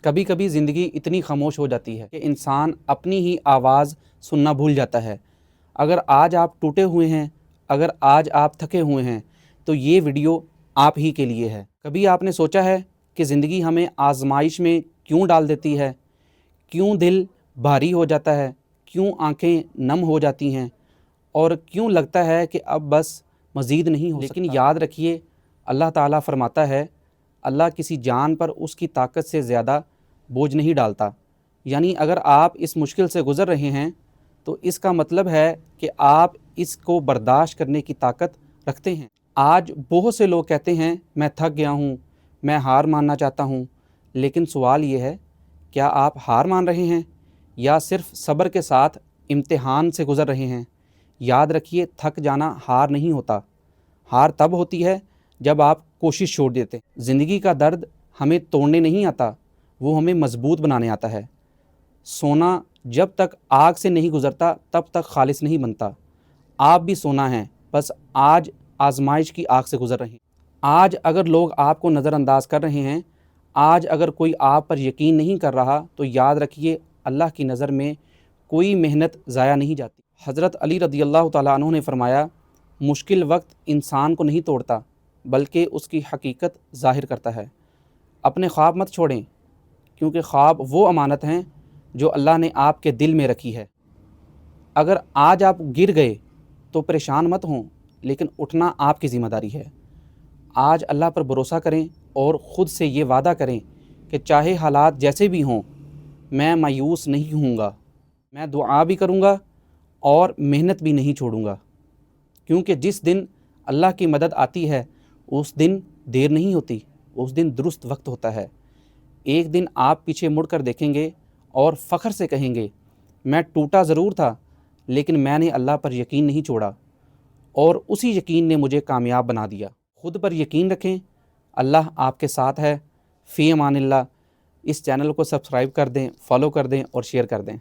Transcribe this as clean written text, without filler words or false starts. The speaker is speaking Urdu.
کبھی کبھی زندگی اتنی خاموش ہو جاتی ہے کہ انسان اپنی ہی آواز سننا بھول جاتا ہے۔ اگر آج آپ ٹوٹے ہوئے ہیں، اگر آج آپ تھکے ہوئے ہیں تو یہ ویڈیو آپ ہی کے لیے ہے۔ کبھی آپ نے سوچا ہے کہ زندگی ہمیں آزمائش میں کیوں ڈال دیتی ہے؟ کیوں دل بھاری ہو جاتا ہے؟ کیوں آنکھیں نم ہو جاتی ہیں؟ اور کیوں لگتا ہے کہ اب بس مزید نہیں ہو سکتا؟ لیکن یاد رکھیے، اللہ تعالیٰ فرماتا ہے، اللہ کسی جان پر اس کی طاقت سے زیادہ بوجھ نہیں ڈالتا۔ یعنی اگر آپ اس مشکل سے گزر رہے ہیں تو اس کا مطلب ہے کہ آپ اس کو برداشت کرنے کی طاقت رکھتے ہیں۔ آج بہت سے لوگ کہتے ہیں میں تھک گیا ہوں، میں ہار ماننا چاہتا ہوں، لیکن سوال یہ ہے، کیا آپ ہار مان رہے ہیں یا صرف صبر کے ساتھ امتحان سے گزر رہے ہیں؟ یاد رکھیے، تھک جانا ہار نہیں ہوتا، ہار تب ہوتی ہے جب آپ کوشش چھوڑ دیتے ہیں۔ زندگی کا درد ہمیں توڑنے نہیں آتا، وہ ہمیں مضبوط بنانے آتا ہے۔ سونا جب تک آگ سے نہیں گزرتا تب تک خالص نہیں بنتا۔ آپ بھی سونا ہیں، بس آج آزمائش کی آگ سے گزر رہے ہیں۔ آج اگر لوگ آپ کو نظر انداز کر رہے ہیں، آج اگر کوئی آپ پر یقین نہیں کر رہا، تو یاد رکھیے اللہ کی نظر میں کوئی محنت ضائع نہیں جاتی۔ حضرت علی رضی اللہ تعالیٰ عنہ نے فرمایا، مشکل وقت انسان کو نہیں توڑتا بلکہ اس کی حقیقت ظاہر کرتا ہے۔ اپنے خواب مت چھوڑیں، کیونکہ خواب وہ امانت ہیں جو اللہ نے آپ کے دل میں رکھی ہے۔ اگر آج آپ گر گئے تو پریشان مت ہوں، لیکن اٹھنا آپ کی ذمہ داری ہے۔ آج اللہ پر بھروسہ کریں اور خود سے یہ وعدہ کریں کہ چاہے حالات جیسے بھی ہوں، میں مایوس نہیں ہوں گا، میں دعا بھی کروں گا اور محنت بھی نہیں چھوڑوں گا، کیونکہ جس دن اللہ کی مدد آتی ہے اس دن دیر نہیں ہوتی، اس دن درست وقت ہوتا ہے۔ ایک دن آپ پیچھے مڑ کر دیکھیں گے اور فخر سے کہیں گے، میں ٹوٹا ضرور تھا لیکن میں نے اللہ پر یقین نہیں چھوڑا اور اسی یقین نے مجھے کامیاب بنا دیا۔ خود پر یقین رکھیں، اللہ آپ کے ساتھ ہے۔ فی امان اللہ۔ اس چینل کو سبسکرائب کر دیں، فالو کر دیں اور شیئر کر دیں۔